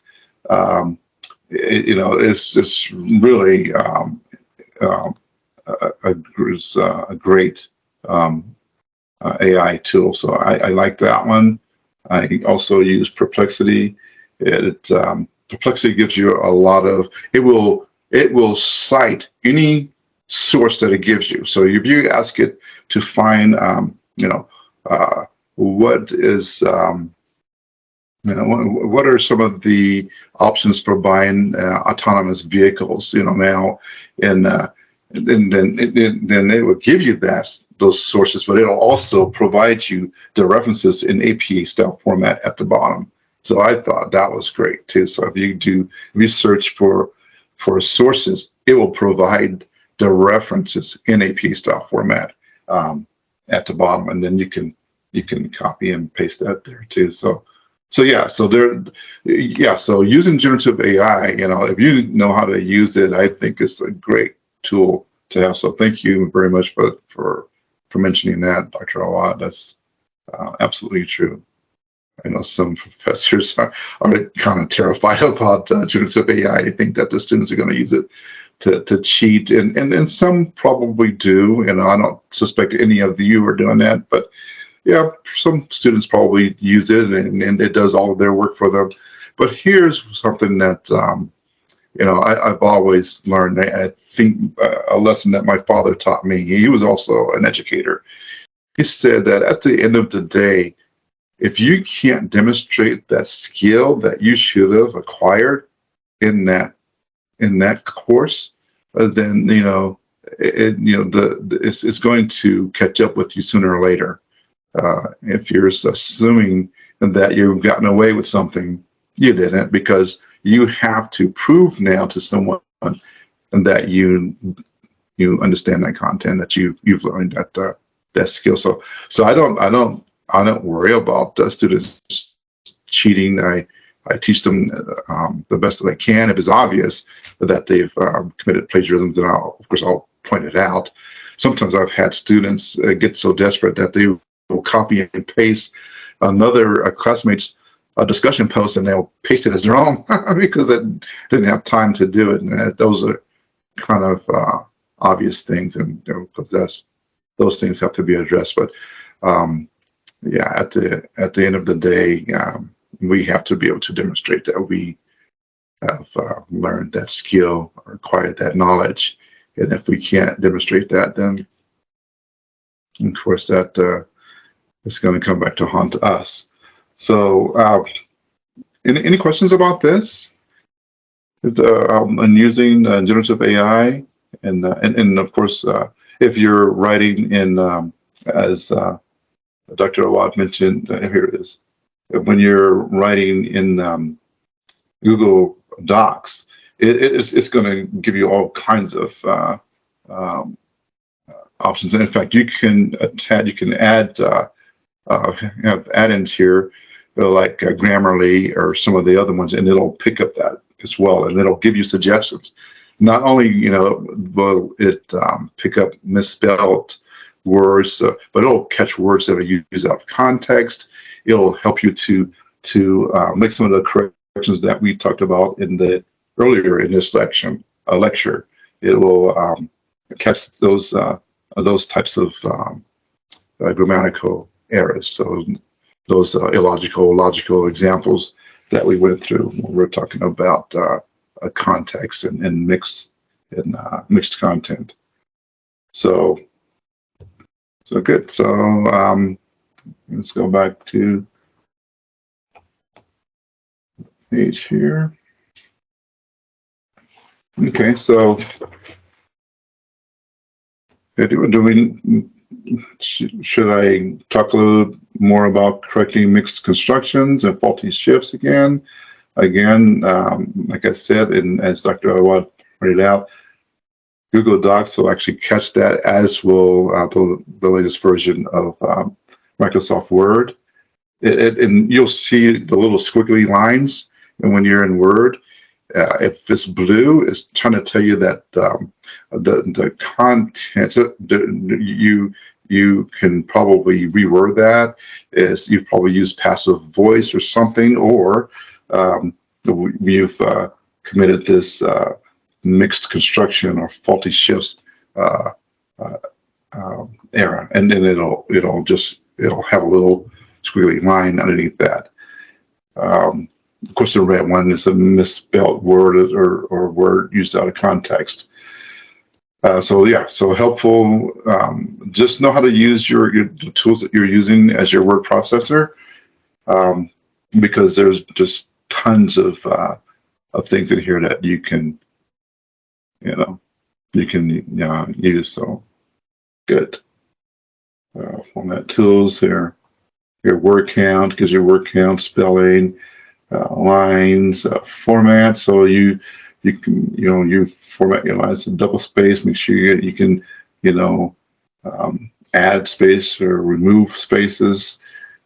It's really a great AI tool. So I like that one. I also use Perplexity. Perplexity gives you a lot of. It will cite any source that it gives you. So if you ask it to find, what is, what are some of the options for buying autonomous vehicles, now, and then it will give you those sources, but it'll also provide you the references in APA style format at the bottom. So I thought that was great too. So if you do research for sources, it will provide the references in APA style format at the bottom, and then you can copy and paste that there too. So using generative AI, if you know how to use it, I think it's a great tool to have. So thank you very much for mentioning that, Dr. Awaad. That's absolutely true. I know some professors are kind of terrified about generative AI. I think that the students are going to use it to cheat, and some probably do. I don't suspect any of you are doing that, but yeah, some students probably use it, and it does all of their work for them. But here's something that, I've always learned. I think a lesson that my father taught me. He was also an educator. He said that at the end of the day, if you can't demonstrate that skill that you should have acquired in that course, then it's going to catch up with you sooner or later. If you're assuming that you've gotten away with something, you didn't, because you have to prove now to someone that you understand that content, that you've learned that skill. So I don't worry about students cheating. I teach them the best that I can. If it's obvious that they've committed plagiarism, then I'll point it out. Sometimes I've had students get so desperate that they will copy and paste another classmate's discussion post, and they'll paste it as their own because they didn't have time to do it. And those are kind of obvious things, and because those things have to be addressed. But at the end of the day, we have to be able to demonstrate that we have learned that skill or acquired that knowledge. And if we can't demonstrate that, then of course that is going to come back to haunt us. So, any questions about this? And using generative AI, and of course, if you're writing in, as Dr. Awaad mentioned, here it is. When you're writing in Google Docs, it's going to give you all kinds of options. And in fact, you can add have add-ins here, like Grammarly or some of the other ones, and it'll pick up that as well, and it'll give you suggestions. Not only will it pick up misspelled words, but it'll catch words that are used out of context. It'll help you to make some of the corrections that we talked about earlier in this lecture. It will catch those types of grammatical errors. So those illogical, logical examples that we went through when we're talking about a context and mixed content. So good. So let's go back to the page here. Okay, so should I talk a little more about correcting mixed constructions and faulty shifts again? Like I said, and as Dr. Awaad pointed out, Google Docs will actually catch that, as will the latest version of Microsoft Word. And you'll see the little squiggly lines, and when you're in Word, if it's blue, it's trying to tell you that the content, you can probably reword that. Is you've probably used passive voice or something, or you've committed this mixed construction or faulty shifts error, and then it'll have a little squiggly line underneath that. Of course, the red one is a misspelled word or word used out of context. So helpful. Just know how to use the tools that you're using as your word processor, because there's just tons of things in here that you can use. So good. Format tools here. Your word count gives your word count, spelling, lines, format. So you can you format your lines in double space. Make sure you can add space or remove spaces.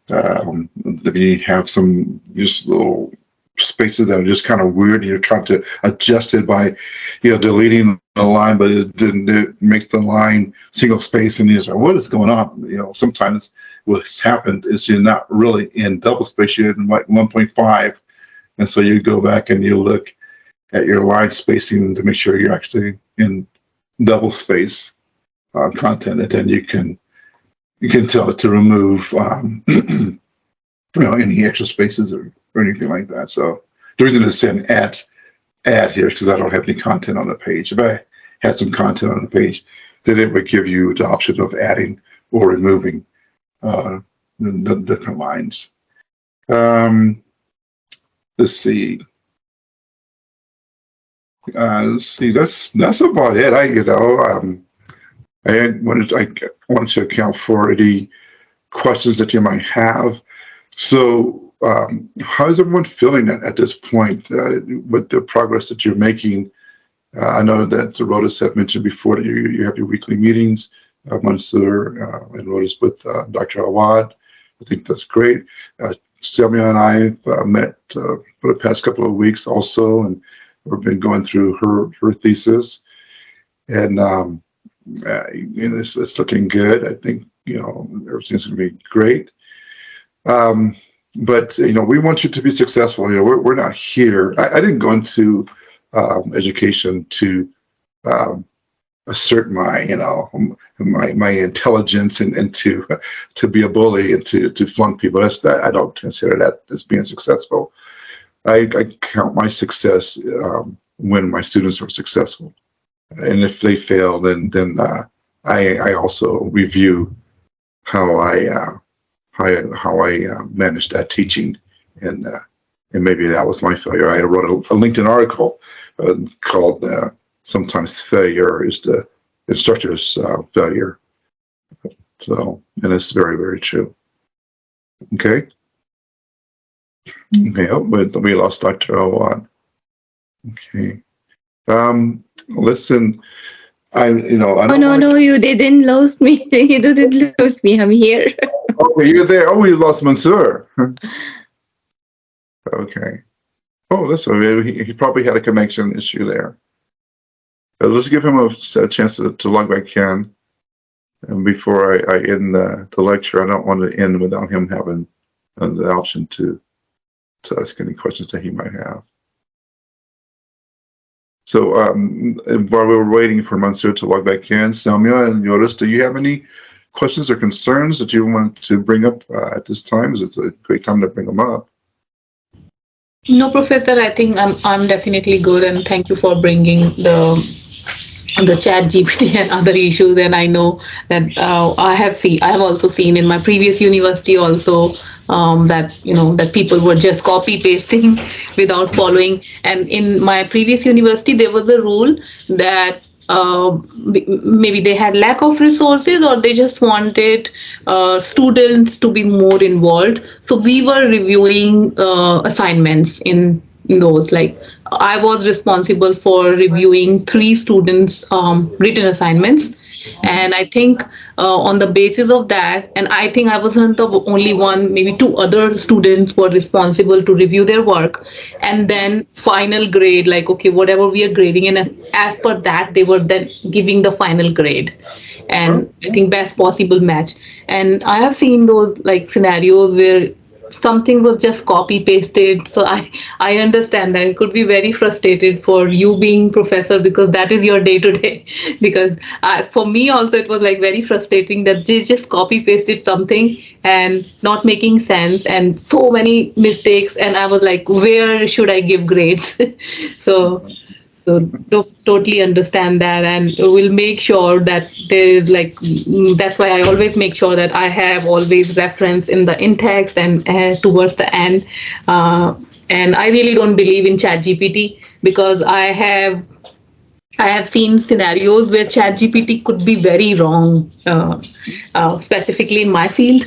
If you have some just little spaces that are just kind of weird, you're trying to adjust it by deleting the line, but it makes the line single space, and you're like, what is going on? Sometimes what's happened is you're not really in double space, you're in like 1.5, and so you go back and you look at your line spacing to make sure you're actually in double space content, and then you can tell it to remove any extra spaces or anything like that. So the reason it's saying add here is because I don't have any content on the page. If I had some content on the page, then it would give you the option of adding or removing the different lines. Let's see. That's about it. I wanted to account for any questions that you might have. So, how is everyone feeling at this point with the progress that you're making? I know that Rodas had mentioned before that you have your weekly meetings, Mansoor and Rodas with Dr. Awaad. I think that's great. Selmia and I have met for the past couple of weeks also, and we've been going through her thesis, and it's looking good. I think everything's going to be great. But we want you to be successful. We're not here. I didn't go into education to assert my intelligence and to be a bully and to flunk people. I don't consider that as being successful. I count my success when my students are successful, and if they fail, then I also review how I managed that teaching, and maybe that was my failure. I wrote a LinkedIn article called "Sometimes Failure is the Instructor's Failure." So, and it's very, very true. Okay. Okay. Oh, but we lost Dr. Awaad. Okay. Listen. I don't No, you didn't lose me. You didn't lose me. I'm here. Oh, you're there. Oh, you lost Mansoor. Okay. Oh, listen, he probably had a connection issue there. Let's give him a chance to log back in. And before I end the lecture, I don't want to end without him having the option to ask any questions that he might have. So while we were waiting for Mansoor to log back in, Selmia and Yoris, do you have any questions or concerns that you want to bring up at this time? Is it a great time to bring them up? No, Professor, I think I'm definitely good, and thank you for bringing the chat GPT and other issues. And I know that I have also seen in my previous university also that people were just copy pasting without following. And in my previous university, there was a rule that maybe they had lack of resources, or they just wanted students to be more involved. So we were reviewing assignments in those. Like, I was responsible for reviewing 3 students' written assignments. And I think on the basis of that, and I think I wasn't the only one, maybe 2 other students were responsible to review their work. And then final grade, like, okay, whatever we are grading, and as per that, they were then giving the final grade. And I think best possible match. And I have seen those like scenarios where something was just copy pasted. So I understand that it could be very frustrated for you being professor, because that is your day to day. Because for me also, it was like very frustrating that they just copy pasted something and not making sense, and so many mistakes. And I was like, where should I give grades? So totally understand that, and we'll make sure that there is that's why I always make sure that I have always reference in the in-text and towards the end. And I really don't believe in ChatGPT, because I have seen scenarios where ChatGPT could be very wrong, specifically in my field.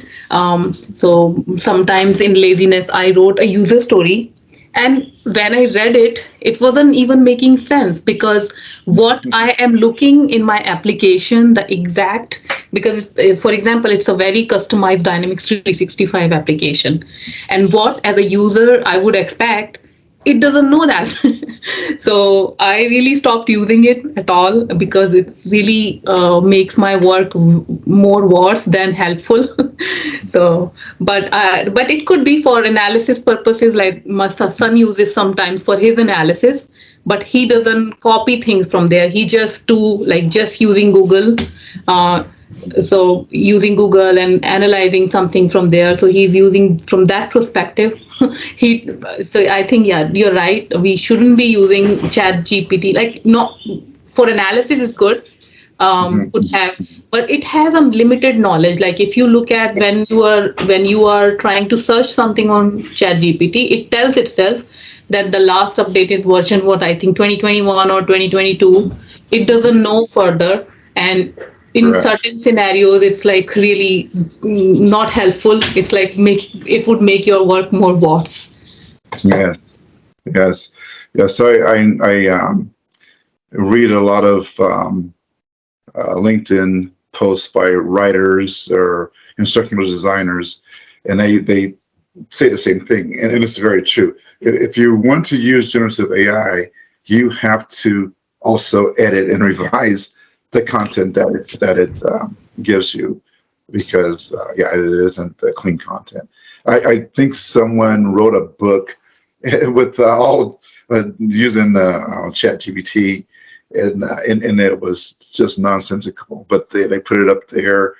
So sometimes in laziness, I wrote a user story, and when I read it, it wasn't even making sense, because what I am looking in my application, the exact, because for example, it's a very customized Dynamics 365 application. And what as a user I would expect, it doesn't know that. So I really stopped using it at all, because it really makes my work more worse than helpful. So, but it could be for analysis purposes. Like my son uses sometimes for his analysis, but he doesn't copy things from there. He just just using Google. So using Google and analyzing something from there. So he's using from that perspective. So I think, yeah, you're right. We shouldn't be using Chat GPT. Like, not for analysis is good. Could have, but it has a limited knowledge. Like if you look at when you are trying to search something on Chat GPT, it tells itself that the last updated version, what I think 2021 or 2022, it doesn't know further. And in Correct. certain scenarios, it's like really not helpful. It's like it would make your work more worse. Yes, yes, yes. I read a lot of LinkedIn posts by writers or instructional designers, and they say the same thing, and it's very true. If you want to use generative AI, you have to also edit and revise the content that it gives you, because yeah, it isn't clean content. I think someone wrote a book with all using Chat GPT, and it was just nonsensical. But they put it up there,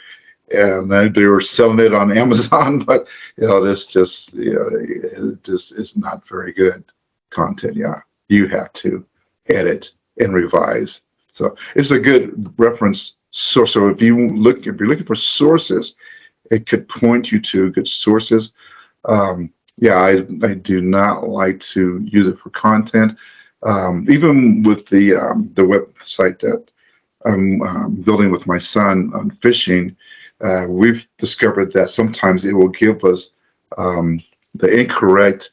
and they were selling it on Amazon. But this just it just is not very good content. Yeah, you have to edit and revise. So it's a good reference source. So if you're looking for sources, it could point you to good sources. Yeah, I do not like to use it for content. Even with the website that I'm building with my son on fishing, we've discovered that sometimes it will give us the incorrect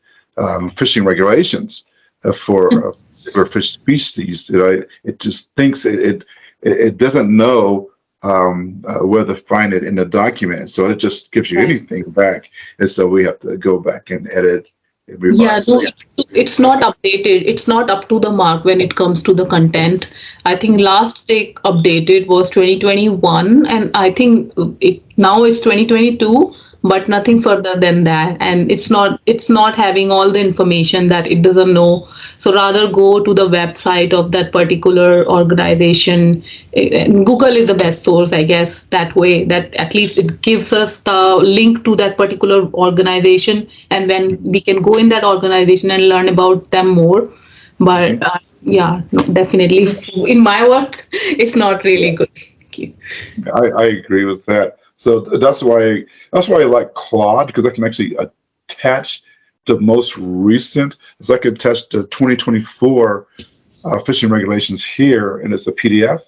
fishing regulations for particular fish species. It just thinks it doesn't know where to find it in the document, so it just gives you anything back, and so we have to go back and edit and revise. Yeah, no, it's not updated. It's not up to the mark when it comes to the content. I think last they updated was 2021, and I think now it's 2022, but nothing further than that. And it's not having all the information that it doesn't know. So rather go to the website of that particular organization. And Google is the best source, I guess, that way, that at least it gives us the link to that particular organization, and when we can go in that organization and learn about them more. But yeah, no, definitely in my work, it's not really good. Thank you. I agree with that. So that's why I like Claude, because I can actually attach the most recent. So I can attach the 2024 fishing regulations here, and it's a PDF,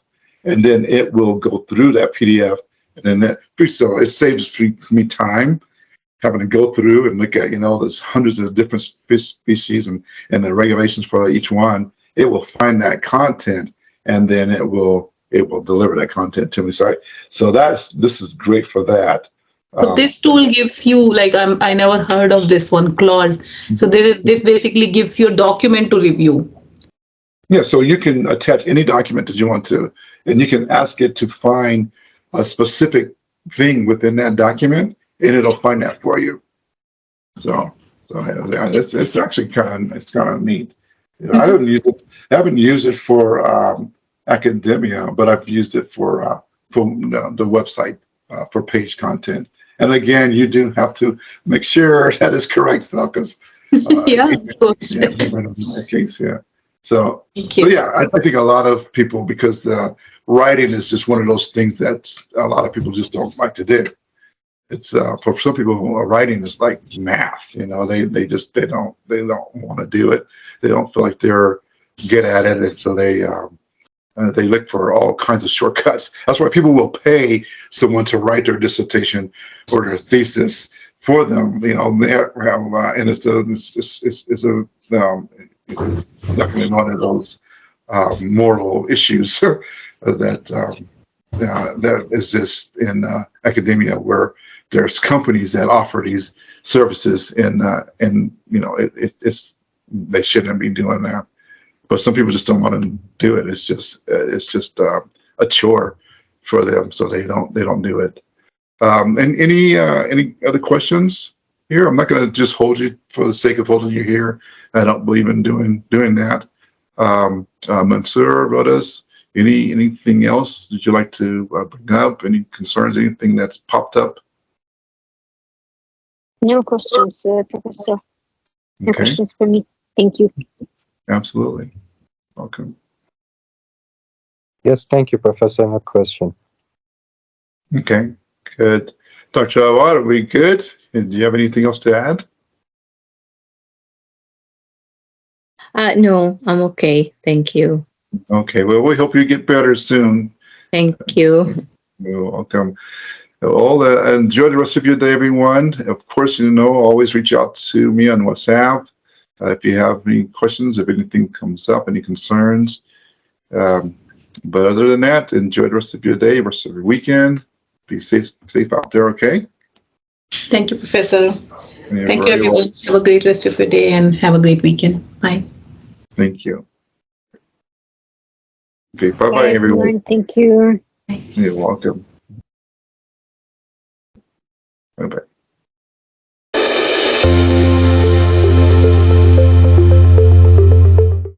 and then it will go through that PDF, and then so it saves me time having to go through and look at there's hundreds of different fish species and the regulations for each one. It will find that content, and then it will deliver that content to me. So this is great for that. So this tool gives you, like, I never heard of this one, Claude. So this basically gives you a document to review. Yeah, so you can attach any document that you want to, and you can ask it to find a specific thing within that document, and it'll find that for you. So yeah, it's actually kind of neat. I haven't used it for academia, but I've used it for the website for page content. And again, you do have to make sure that is correct, though, because yeah, of course. Yeah, in that case, yeah. So yeah, I think a lot of people, because writing is just one of those things that a lot of people just don't like to do. It's for some people, writing is like math. They don't want to do it. They don't feel like they're good at it, and so they look for all kinds of shortcuts. That's why people will pay someone to write their dissertation or their thesis for them. And it's definitely one of those moral issues that exist in academia, where there's companies that offer these services, and they shouldn't be doing that. But some people just don't want to do it. It's just a chore for them, so they don't do it. And any other questions here? I'm not going to just hold you for the sake of holding you here. I don't believe in doing that. Mansoor wrote us, Anything else that you'd like to bring up? Any concerns? Anything that's popped up? No questions, Professor. No Okay, questions for me. Thank you. absolutely. Welcome. Yes, thank you, Professor. No question. Okay, good. Dr. Awaad, are we good? And do you have anything else to add? No, I'm okay. Thank you. Okay, well, we hope you get better soon. Thank you. You're welcome. Well, enjoy the rest of your day, everyone. Of course, always reach out to me on WhatsApp if you have any questions, if anything comes up, any concerns. But other than that, enjoy the rest of your day, rest of your weekend. Be safe out there, okay? Thank you, Professor. You're Thank you, very everyone. welcome. Have a great rest of your day and have a great weekend. Bye. Thank you. Okay, Bye, bye-bye, everyone. Thank you. You're welcome. Bye-bye.